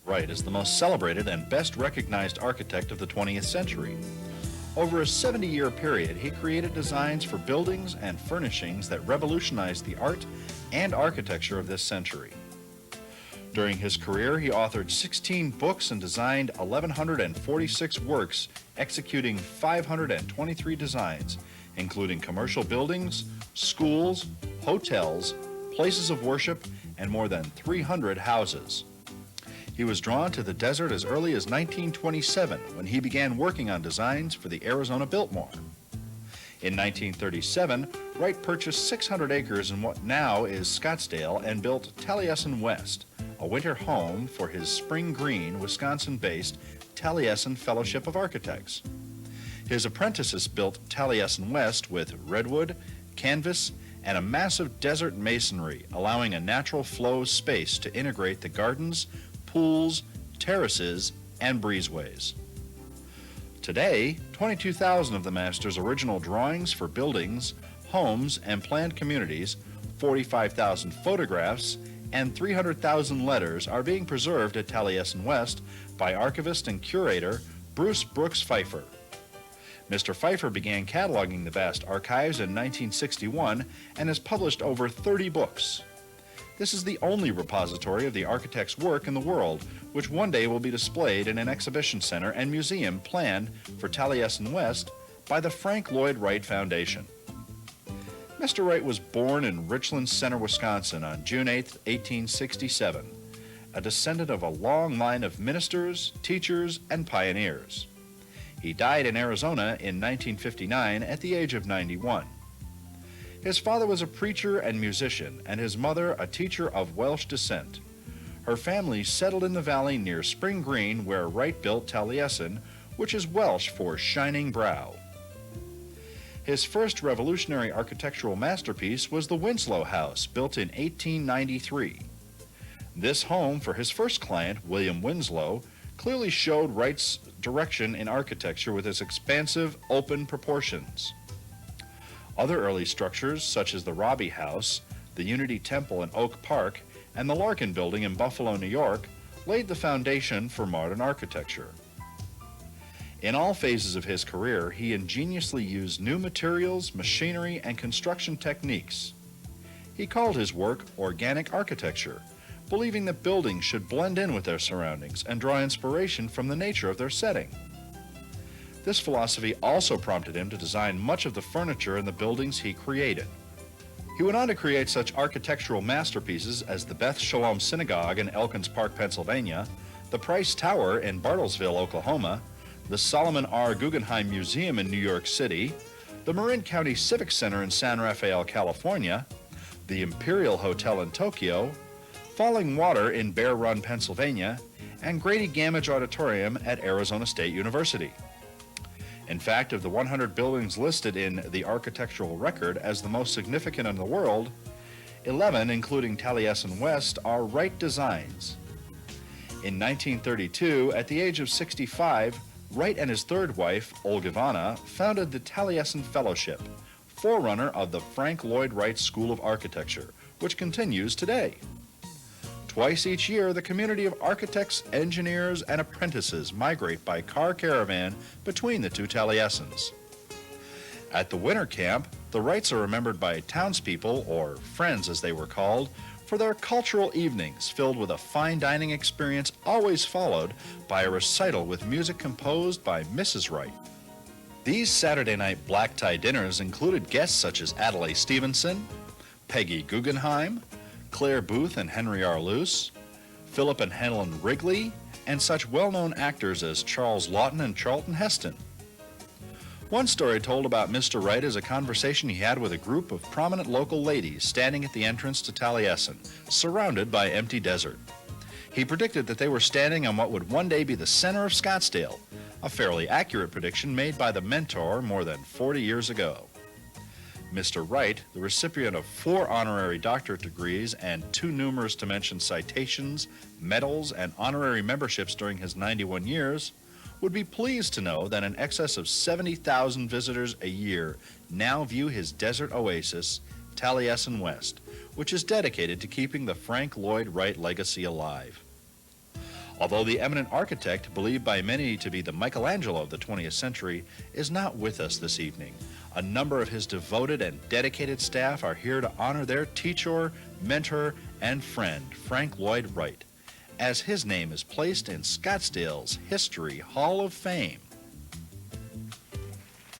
Wright is the most celebrated and best recognized architect of the 20th century. Over a 70-year period, he created designs for buildings and furnishings that revolutionized the art and architecture of this century. During his career, he authored 16 books and designed 1,146 works, executing 523 designs, including commercial buildings, schools, hotels, places of worship, and more than 300 houses. He was drawn to the desert as early as 1927 when he began working on designs for the Arizona Biltmore. In 1937, Wright purchased 600 acres in what now is Scottsdale and built Taliesin West, a winter home for his Spring Green, Wisconsin-based Taliesin Fellowship of Architects. His apprentices built Taliesin West with redwood, canvas, and a massive desert masonry, allowing a natural flow space to integrate the gardens, pools, terraces, and breezeways. Today, 22,000 of the master's original drawings for buildings, homes, and planned communities, 45,000 photographs, and 300,000 letters are being preserved at Taliesin West by archivist and curator Bruce Brooks Pfeiffer. Mr. Pfeiffer began cataloging the vast archives in 1961 and has published over 30 books. This is the only repository of the architect's work in the world, which one day will be displayed in an exhibition center and museum planned for Taliesin West by the Frank Lloyd Wright Foundation. Mr. Wright was born in Richland Center, Wisconsin on June 8, 1867, a descendant of a long line of ministers, teachers, and pioneers. He died in Arizona in 1959 at the age of 91. His father was a preacher and musician, and his mother a teacher of Welsh descent. Her family settled in the valley near Spring Green, where Wright built Taliesin, which is Welsh for shining brow. His first revolutionary architectural masterpiece was the Winslow House, built in 1893. This home for his first client, William Winslow, clearly showed Wright's direction in architecture with its expansive, open proportions. Other early structures, such as the Robbie House, the Unity Temple in Oak Park, and the Larkin Building in Buffalo, New York, laid the foundation for modern architecture. In all phases of his career, he ingeniously used new materials, machinery, and construction techniques. He called his work organic architecture, believing that buildings should blend in with their surroundings and draw inspiration from the nature of their setting. This philosophy also prompted him to design much of the furniture in the buildings he created. He went on to create such architectural masterpieces as the Beth Shalom Synagogue in Elkins Park, Pennsylvania, the Price Tower in Bartlesville, Oklahoma, the Solomon R. Guggenheim Museum in New York City, the Marin County Civic Center in San Rafael, California, the Imperial Hotel in Tokyo, Falling Water in Bear Run, Pennsylvania, and Grady Gamage Auditorium at Arizona State University. In fact, of the 100 buildings listed in the architectural record as the most significant in the world, 11, including Taliesin West, are Wright designs. In 1932, at the age of 65, Wright and his third wife, Olgivana, founded the Taliesin Fellowship, forerunner of the Frank Lloyd Wright School of Architecture, which continues today. Twice each year, the community of architects, engineers, and apprentices migrate by car caravan between the two Taliesins. At the winter camp, the Wrights are remembered by townspeople, or friends as they were called, for their cultural evenings filled with a fine dining experience always followed by a recital with music composed by Mrs. Wright. These Saturday night black tie dinners included guests such as Adlai Stevenson, Peggy Guggenheim, Claire Booth and Henry R. Luce, Philip and Helen Wrigley, and such well-known actors as Charles Laughton and Charlton Heston. One story told about Mr. Wright is a conversation he had with a group of prominent local ladies standing at the entrance to Taliesin, surrounded by empty desert. He predicted that they were standing on what would one day be the center of Scottsdale, a fairly accurate prediction made by the mentor more than 40 years ago. Mr. Wright, the recipient of 4 honorary doctorate degrees and too numerous to mention citations, medals, and honorary memberships during his 91 years, would be pleased to know that in excess of 70,000 visitors a year now view his desert oasis, Taliesin West, which is dedicated to keeping the Frank Lloyd Wright legacy alive. Although the eminent architect, believed by many to be the Michelangelo of the 20th century, is not with us this evening, a number of his devoted and dedicated staff are here to honor their teacher, mentor, and friend, Frank Lloyd Wright, as his name is placed in Scottsdale's History Hall of Fame.